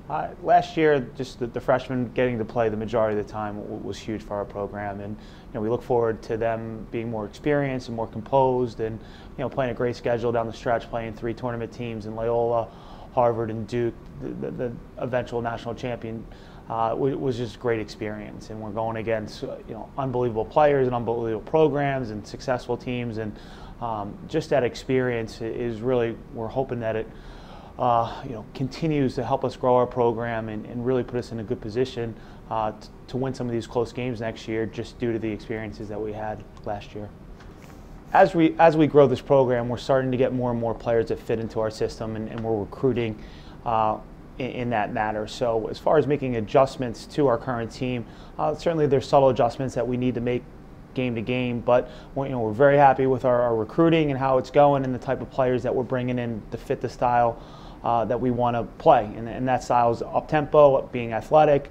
Last year, just the freshmen getting to play the majority of the time was huge for our program, and we look forward to them being more experienced and more composed, and playing a great schedule down the stretch, playing 3 tournament teams in Loyola, Harvard, and Duke, the eventual national champion. Was just a great experience, and we're going against unbelievable players and unbelievable programs and successful teams, and just that experience is really, we're hoping that it continues to help us grow our program and really put us in a good position to win some of these close games next year, just due to the experiences that we had last year. As we grow this program, we're starting to get more and more players that fit into our system, and we're recruiting in that matter. So as far as making adjustments to our current team, certainly there's subtle adjustments that we need to make game to game, but we're very happy with our recruiting and how it's going and the type of players that we're bringing in to fit the style that we want to play, and that style is up-tempo, being athletic,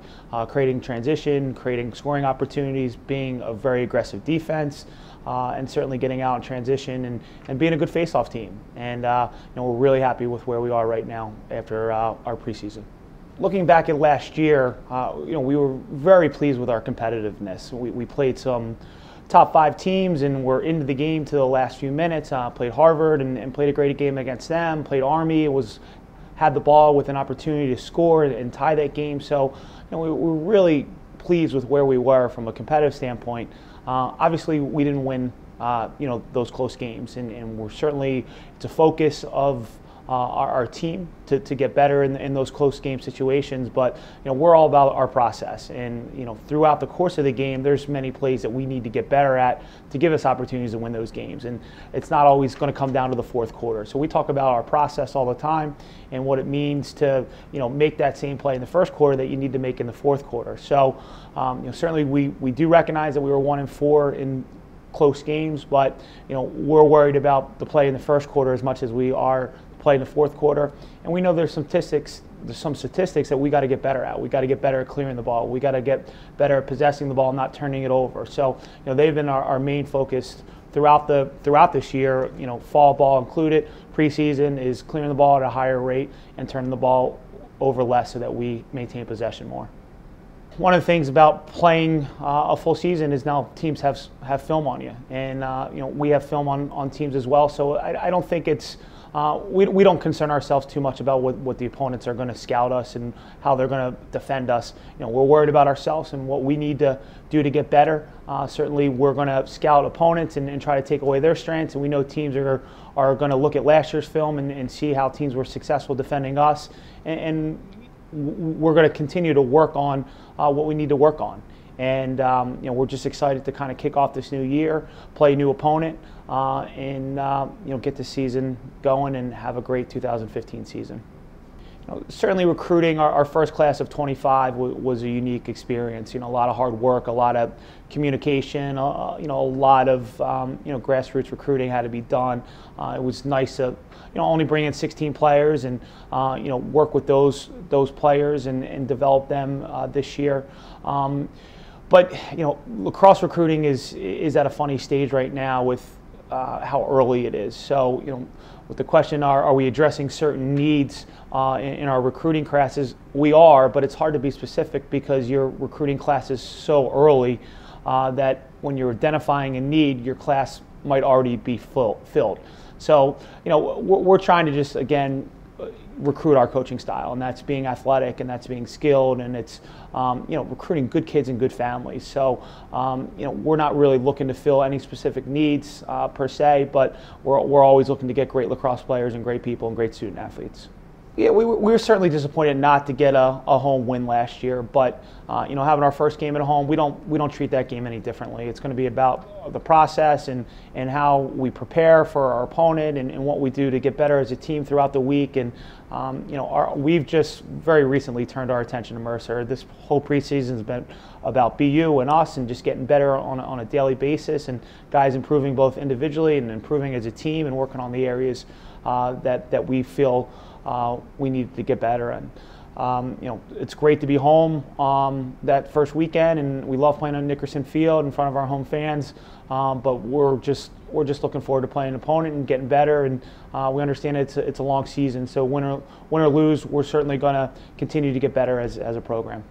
creating transition, creating scoring opportunities, being a very aggressive defense, and certainly getting out in transition and being a good face-off team. And we're really happy with where we are right now after our preseason. Looking back at last year, we were very pleased with our competitiveness. We played some top 5 teams and we're into the game to the last few minutes. Played Harvard and played a great game against them. Played Army, had the ball with an opportunity to score and tie that game. So we were really pleased with where we were from a competitive standpoint. Obviously, we didn't win those close games, and we're certainly, it's a focus of our team to get better in those close game situations. But we're all about our process, and throughout the course of the game, there's many plays that we need to get better at to give us opportunities to win those games. And it's not always going to come down to the fourth quarter. So we talk about our process all the time and what it means to make that same play in the first quarter that you need to make in the fourth quarter. So certainly we do recognize that we were 1-4 in close games, but we're worried about the play in the first quarter as much as we are play in the fourth quarter, and we know there's some statistics that we got to get better at. We got to get better at clearing the ball. We got to get better at possessing the ball, not turning it over. So they've been our main focus throughout this year. Fall ball included. Preseason is clearing the ball at a higher rate and turning the ball over less so that we maintain possession more. One of the things about playing a full season is now teams have film on you, and we have film on teams as well. So I don't think it's we don't concern ourselves too much about what the opponents are going to scout us and how they're going to defend us. We're worried about ourselves and what we need to do to get better. Certainly, we're going to scout opponents and try to take away their strengths, and we know teams are going to look at last year's film and see how teams were successful defending us, and we're going to continue to work on what we need to work on. And we're just excited to kind of kick off this new year, play a new opponent, and get the season going and have a great 2015 season. Certainly recruiting our first class of 25 was a unique experience. A lot of hard work, a lot of communication, a lot of grassroots recruiting had to be done. It was nice to only bring in 16 players and work with those players and develop them this year. But lacrosse recruiting is at a funny stage right now with how early it is. So with the question, are we addressing certain needs in our recruiting classes? We are, but it's hard to be specific because your recruiting class is so early that when you're identifying a need, your class might already be filled. So we're trying to just, again, recruit our coaching style, and that's being athletic, and that's being skilled, and it's recruiting good kids and good families. So we're not really looking to fill any specific needs per se, but we're always looking to get great lacrosse players and great people and great student athletes. Yeah, we were certainly disappointed not to get a home win last year, but having our first game at home, we don't treat that game any differently. It's going to be about the process and how we prepare for our opponent and what we do to get better as a team throughout the week. And we've just very recently turned our attention to Mercer. This whole preseason has been about BU and us and just getting better on a daily basis, and guys improving both individually and improving as a team and working on the areas that we feel we need to get better in. It's great to be home that first weekend, and we love playing on Nickerson Field in front of our home fans, but we're just we're just looking forward to playing an opponent and getting better. And we understand it's a long season, so win or lose, we're certainly going to continue to get better as a program.